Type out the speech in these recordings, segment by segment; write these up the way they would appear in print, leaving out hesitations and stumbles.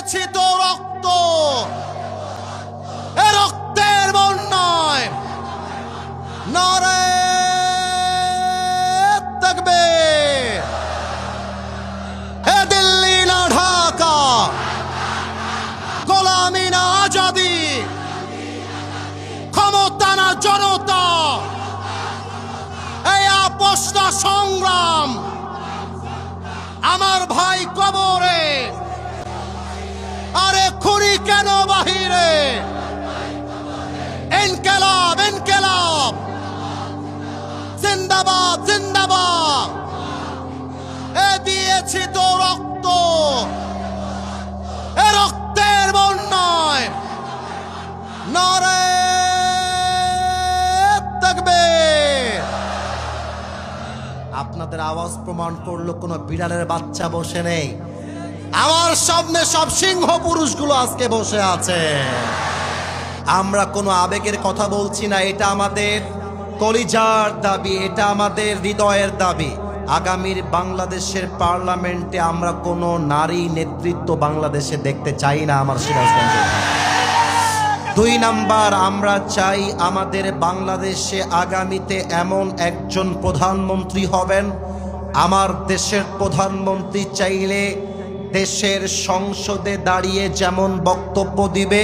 দিয়েছি তো রক্ত, এ রক্তের বন্যায় নারে তাকবীর। হে দিল্লি না ঢাকা, গোলামি না আজাদি, ক্ষমতা না জনতা, এই আপোষ না সংগ্রাম। আমার ভাই কবরে, আরে খুনি কেন বাহিরে? ইনকিলাব ইনকিলাব, জিন্দাবাদ জিন্দাবাদ। এ দিয়েছি তো রক্ত, এ রক্তের বন্যায় নারে তাকবীর। আপনাদের আওয়াজ প্রমাণ করলো কোন বিড়ালের বাচ্চা বসে নেই, আমার সামনে সব সিংহ পুরুষগুলো আজকে বসে আছে। আমরা কোনো আবেগের কথা বলছি না, এটা আমাদের কলিজার দাবি, এটা আমাদের হৃদয়ের দাবি। আগামীর বাংলাদেশের পার্লামেন্টে আমরা কোনো নারী নেতৃত্ব বাংলাদেশে দেখতে চাই না। আমার সিরাজগঞ্জে 2 নাম্বার, আমরা চাই আমাদের বাংলাদেশে আগামীতে এমন একজন প্রধানমন্ত্রী হবেন, আমার দেশের প্রধানমন্ত্রী চাইলে দেশের সংসদে দাঁড়িয়ে যেমন বক্তব্য দিবে,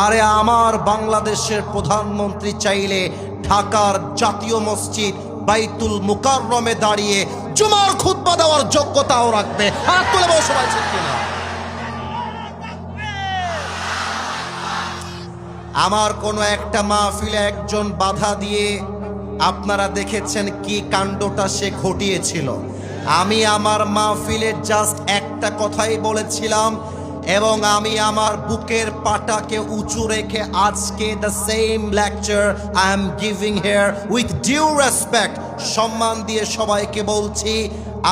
আরে আমার বাংলাদেশের প্রধানমন্ত্রী চাইলে ঢাকার জাতীয় মসজিদ বাইতুল মুকাররমে দাঁড়িয়ে জুমার খুতবা দেওয়ার যোগ্যতাও রাখবে। হাত তুলে বসে সবাই কিনা? আমার কোনো একটা মাহফিলে একজন বাধা দিয়ে আপনারা দেখেছেন কি কাণ্ডটা সে ঘটিয়েছিল। আমি আমার মাহফিলে জাস্ট একটা কথাই বলেছিলাম, এবং আমি আমার বুকের পাটাকে উঁচু রেখে আজকে the same lecture I am giving here with due respect, সম্মান দিয়ে সবাইকে বলছি,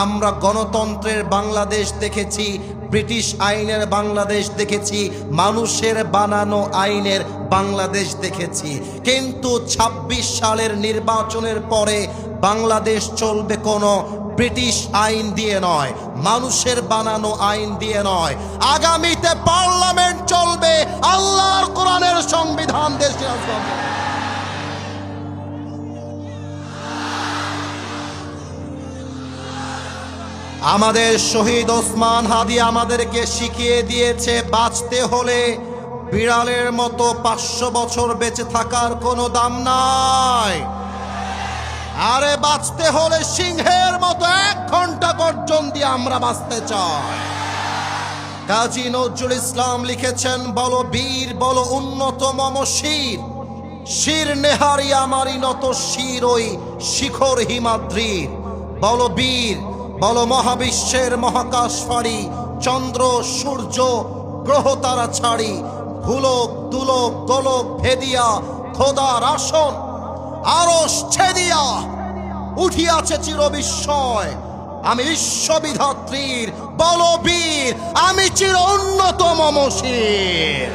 আমরা গণতন্ত্রের বাংলাদেশ দেখেছি, ব্রিটিশ আইনের বাংলাদেশ দেখেছি, মানুষের বানানো আইনের বাংলাদেশ দেখেছি, কিন্তু 26 সালের নির্বাচনের পরে বাংলাদেশ চলবে কোনো ব্রিটিশ আইন দিয়ে নয়, মানুষের বানানো আইন দিয়ে নয়। আগামীতে পার্লামেন্ট চলবে আল্লাহর কোরআনের সংবিধান দেশে আসবে। আমাদের শহীদ ওসমান হাদি আমাদেরকে শিখিয়ে দিয়েছে, বাঁচতে হলে বিড়ালের মতো 500 বছর বেঁচে থাকার কোনো দাম নাই, আরে বাঁচতে হলে সিংহের মতো 1 ঘন্টা গর্জন দিয়ে আমরা বাঁচতে চাই। কাজী নজরুল ইসলাম লিখেছেন, বলো বীর বলো উন্নত মম শির, শির নেহারি আমারই নত শির ওই শিখর হিমাদ্রির। বলো বীর বলো মহাবিশ্বের মহাকাশ ফাড়ি, চন্দ্র সূর্য গ্রহ তারা ছাড়ি, ভুলক দুলক গোলক ভেদিয়া খোদার আসন আরশ ছেদিয়া উঠিয়াছে চির বিস্ময়। আমি বিশ্ববিধাত্রীর বলবীর, আমি চির উন্নত মম শির।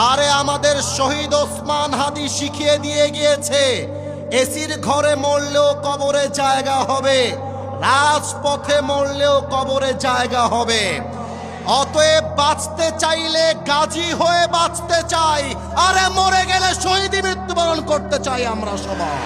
আরে আমাদের শহীদ ওসমান হাদি শিখিয়ে দিয়ে গিয়েছে, এসির ঘরে মরলেও কবরে জায়গা হবে, রাজপথে মরলেও কবরে জায়গা হবে। অতএব বাঁচতে চাইলে গাজী হয়ে বাঁচতে চাই, আরে মরে গেলে শহীদ মৃত্যুবরণ করতে চাই আমরা সবাই।